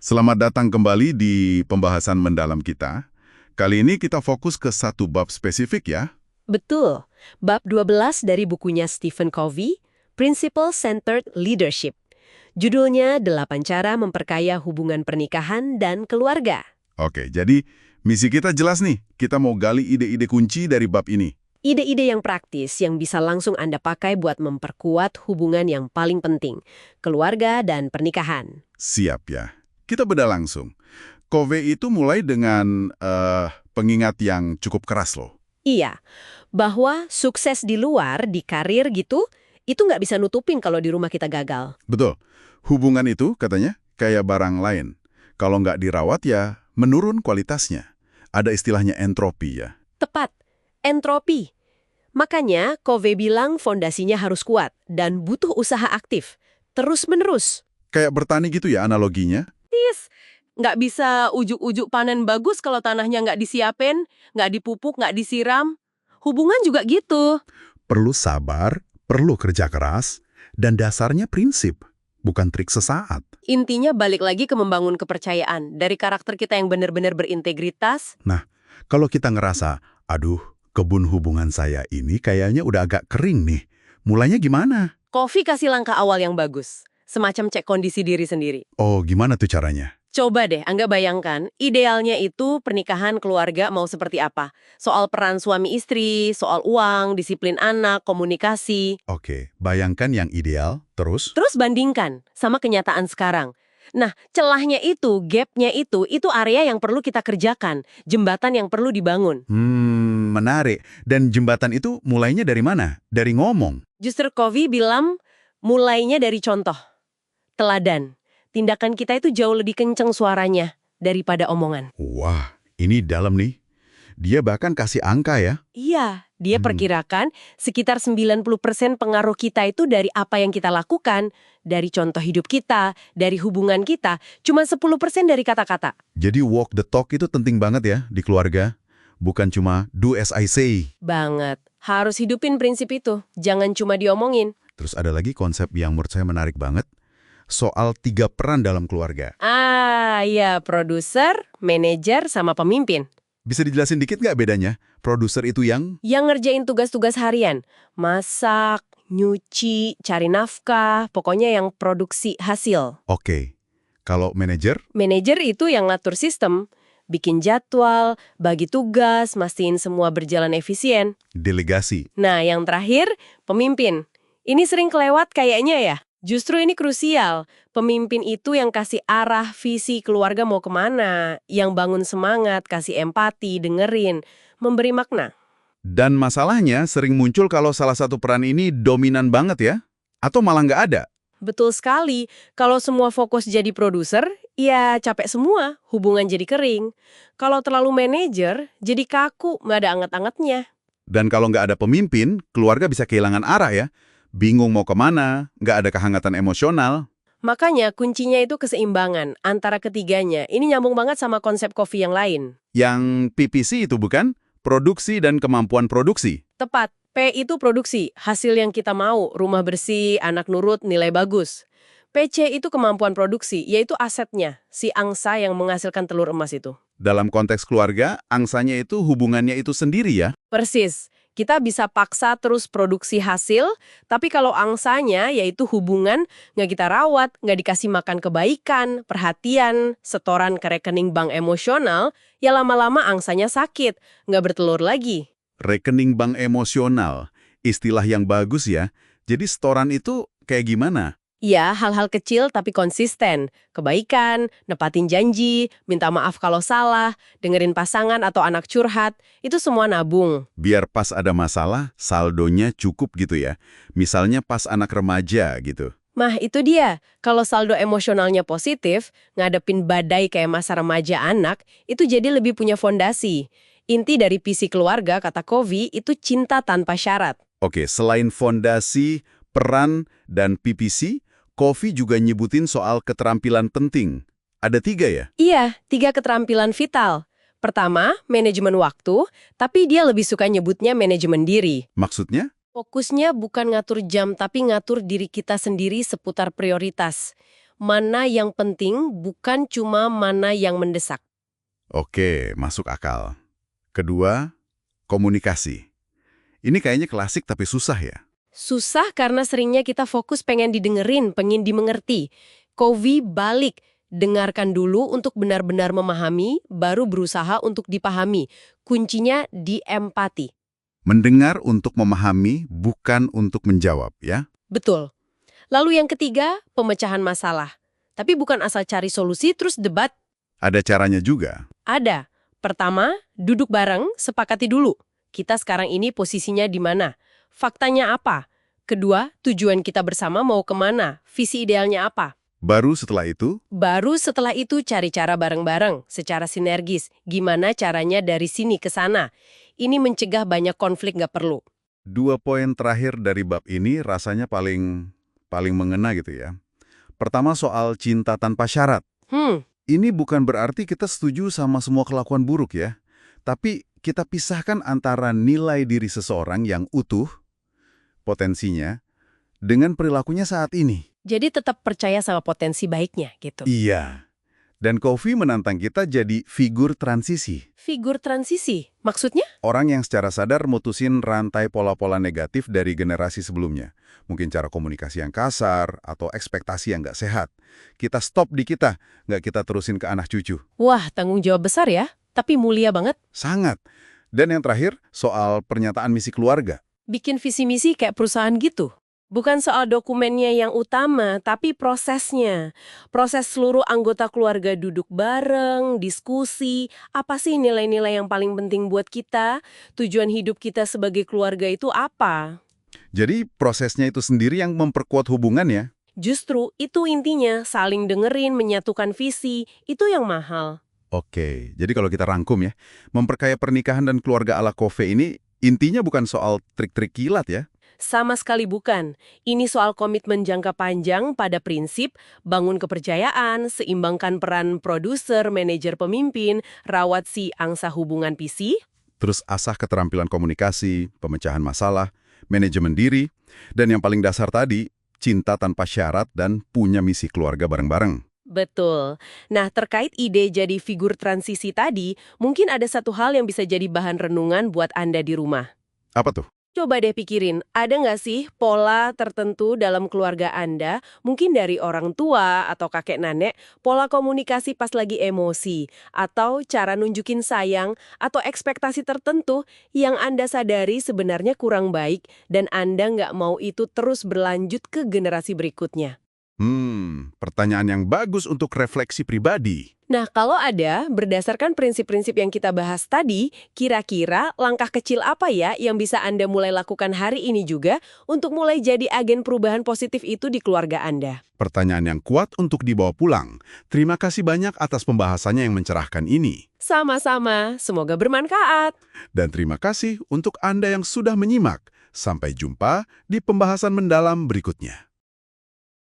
Selamat datang kembali di pembahasan mendalam kita. Kali ini kita fokus ke satu bab spesifik ya. Betul. Bab 12 dari bukunya Stephen Covey, Principle Centered Leadership. Judulnya 8 Cara Memperkaya Hubungan Pernikahan dan Keluarga. Oke, jadi misi kita jelas nih. Kita mau gali ide-ide kunci dari bab ini. Ide-ide yang praktis yang bisa langsung Anda pakai buat memperkuat hubungan yang paling penting, keluarga dan pernikahan. Siap ya. Kita bedah langsung. Covey itu mulai dengan pengingat yang cukup keras loh. Iya, bahwa sukses di luar, di karir gitu, itu nggak bisa nutupin kalau di rumah kita gagal. Betul. Hubungan itu katanya kayak barang lain. Kalau nggak dirawat ya menurun kualitasnya. Ada istilahnya entropi ya. Tepat, entropi. Makanya Covey bilang fondasinya harus kuat dan butuh usaha aktif, terus-menerus. Kayak bertani gitu ya analoginya. Nggak bisa ujuk-ujuk panen bagus kalau tanahnya nggak disiapin, nggak dipupuk, nggak disiram. Hubungan juga gitu. Perlu sabar, perlu kerja keras, dan dasarnya prinsip, bukan trik sesaat. Intinya balik lagi ke membangun kepercayaan. Dari karakter kita yang benar-benar berintegritas. Nah, kalau kita ngerasa, aduh, kebun hubungan saya ini kayaknya udah agak kering nih. Mulainya gimana? Covey kasih langkah awal yang bagus. Semacam cek kondisi diri sendiri. Oh, gimana tuh caranya? Coba deh, Angga bayangkan, idealnya itu pernikahan keluarga mau seperti apa? Soal peran suami istri, soal uang, disiplin anak, komunikasi. Oke, bayangkan yang ideal, terus? Terus bandingkan sama kenyataan sekarang. Nah, celahnya itu, gapnya itu area yang perlu kita kerjakan, jembatan yang perlu dibangun. Menarik. Dan jembatan itu mulainya dari mana? Dari ngomong. Justru Covey bilang, mulainya dari contoh, teladan. Tindakan kita itu jauh lebih kenceng suaranya daripada omongan. Wah, ini dalam nih. Dia bahkan kasih angka ya. Iya, dia perkirakan sekitar 90% pengaruh kita itu dari apa yang kita lakukan, dari contoh hidup kita, dari hubungan kita, cuma 10% dari kata-kata. Jadi walk the talk itu penting banget ya di keluarga. Bukan cuma do as I say. Banget. Harus hidupin prinsip itu, jangan cuma diomongin. Terus ada lagi konsep yang menurut saya menarik banget. Soal 3 peran dalam keluarga. Iya, produser, manajer, sama pemimpin. Bisa dijelasin dikit nggak bedanya? Produser itu yang? Yang ngerjain tugas-tugas harian, masak, nyuci, cari nafkah, pokoknya yang produksi hasil. Oke. Kalau manajer? Manajer itu yang ngatur sistem, bikin jadwal, bagi tugas, mastiin semua berjalan efisien. Delegasi. Nah, yang terakhir, pemimpin. Ini sering kelewat kayaknya ya. Justru ini krusial. Pemimpin itu yang kasih arah visi keluarga mau kemana, yang bangun semangat, kasih empati, dengerin, memberi makna. Dan masalahnya sering muncul kalau salah satu peran ini dominan banget ya? Atau malah nggak ada? Betul sekali. Kalau semua fokus jadi produser, ya capek semua, hubungan jadi kering. Kalau terlalu manajer, jadi kaku, nggak ada anget-angetnya. Dan kalau nggak ada pemimpin, keluarga bisa kehilangan arah ya. Bingung mau kemana, nggak ada kehangatan emosional. Makanya kuncinya itu keseimbangan antara ketiganya. Ini nyambung banget sama konsep Covey yang lain. Yang PPC itu bukan? Produksi dan kemampuan produksi. Tepat, P itu produksi, hasil yang kita mau, rumah bersih, anak nurut, nilai bagus. PC itu kemampuan produksi, yaitu asetnya, si angsa yang menghasilkan telur emas itu. Dalam konteks keluarga, angsanya itu hubungannya itu sendiri ya. Persis. Kita bisa paksa terus produksi hasil, tapi kalau angsanya, yaitu hubungan, nggak kita rawat, nggak dikasih makan kebaikan, perhatian, setoran ke rekening bank emosional, ya lama-lama angsanya sakit, nggak bertelur lagi. Rekening bank emosional, istilah yang bagus ya. Jadi setoran itu kayak gimana? Ya, hal-hal kecil tapi konsisten. Kebaikan, nepatin janji, minta maaf kalau salah, dengerin pasangan atau anak curhat, itu semua nabung. Biar pas ada masalah, saldonya cukup gitu ya. Misalnya pas anak remaja gitu. Mah, itu dia. Kalau saldo emosionalnya positif, ngadepin badai kayak masa remaja anak, itu jadi lebih punya fondasi. Inti dari visi keluarga, kata Covey, itu cinta tanpa syarat. Oke, selain fondasi, peran, dan PPC, Covey juga nyebutin soal keterampilan penting. Ada 3 ya? Iya, 3 keterampilan vital. Pertama, manajemen waktu, tapi dia lebih suka nyebutnya manajemen diri. Maksudnya? Fokusnya bukan ngatur jam, tapi ngatur diri kita sendiri seputar prioritas. mana yang penting, bukan cuma mana yang mendesak. Oke, masuk akal. Kedua, komunikasi. Ini kayaknya klasik tapi susah ya. Susah karena seringnya kita fokus pengen didengerin, pengen dimengerti. Covey balik, dengarkan dulu untuk benar-benar memahami, baru berusaha untuk dipahami. Kuncinya di empati. Mendengar untuk memahami, bukan untuk menjawab, ya. Betul. Lalu yang ketiga, pemecahan masalah. Tapi bukan asal cari solusi terus debat. Ada caranya juga. Ada. Pertama, duduk bareng, sepakati dulu. Kita sekarang ini posisinya di mana? Faktanya apa? Kedua, tujuan kita bersama mau kemana? Visi idealnya apa? Baru setelah itu, Cari cara bareng-bareng, secara sinergis. Gimana caranya dari sini ke sana? Ini mencegah banyak konflik nggak perlu. 2 poin terakhir dari bab ini rasanya paling mengena gitu ya. Pertama soal cinta tanpa syarat. Ini bukan berarti kita setuju sama semua kelakuan buruk ya. Tapi kita pisahkan antara nilai diri seseorang yang utuh, potensinya, dengan perilakunya saat ini. Jadi tetap percaya sama potensi baiknya gitu. Iya. Dan Covey menantang kita jadi figur transisi. Figur transisi, maksudnya? Orang yang secara sadar mutusin rantai pola-pola negatif dari generasi sebelumnya. Mungkin cara komunikasi yang kasar atau ekspektasi yang nggak sehat. Kita stop di kita, nggak kita terusin ke anak cucu. Wah, tanggung jawab besar ya, tapi mulia banget. Sangat. Dan yang terakhir, soal pernyataan misi keluarga. Bikin visi misi kayak perusahaan gitu. Bukan soal dokumennya yang utama, tapi prosesnya. Proses seluruh anggota keluarga duduk bareng, diskusi, apa sih nilai-nilai yang paling penting buat kita? Tujuan hidup kita sebagai keluarga itu apa? Jadi prosesnya itu sendiri yang memperkuat hubungan ya? Justru itu intinya, saling dengerin, menyatukan visi, itu yang mahal. Oke, jadi kalau kita rangkum ya, memperkaya pernikahan dan keluarga ala Covey ini intinya bukan soal trik-trik kilat ya? Sama sekali bukan. Ini soal komitmen jangka panjang pada prinsip bangun kepercayaan, seimbangkan peran produser, manajer pemimpin, rawat si angsa hubungan PC, Terus asah keterampilan komunikasi, pemecahan masalah, manajemen diri, dan yang paling dasar tadi, cinta tanpa syarat dan punya misi keluarga bareng-bareng. Betul. Nah, terkait ide jadi figur transisi tadi, mungkin ada satu hal yang bisa jadi bahan renungan buat Anda di rumah. Apa tuh? Coba deh pikirin, ada nggak sih pola tertentu dalam keluarga Anda, mungkin dari orang tua atau kakek nenek, pola komunikasi pas lagi emosi, atau cara nunjukin sayang, atau ekspektasi tertentu yang Anda sadari sebenarnya kurang baik dan Anda nggak mau itu terus berlanjut ke generasi berikutnya. Pertanyaan yang bagus untuk refleksi pribadi. Nah, kalau ada, berdasarkan prinsip-prinsip yang kita bahas tadi, kira-kira langkah kecil apa ya yang bisa Anda mulai lakukan hari ini juga untuk mulai jadi agen perubahan positif itu di keluarga Anda? Pertanyaan yang kuat untuk dibawa pulang. Terima kasih banyak atas pembahasannya yang mencerahkan ini. Sama-sama, semoga bermanfaat. Dan terima kasih untuk Anda yang sudah menyimak. Sampai jumpa di pembahasan mendalam berikutnya.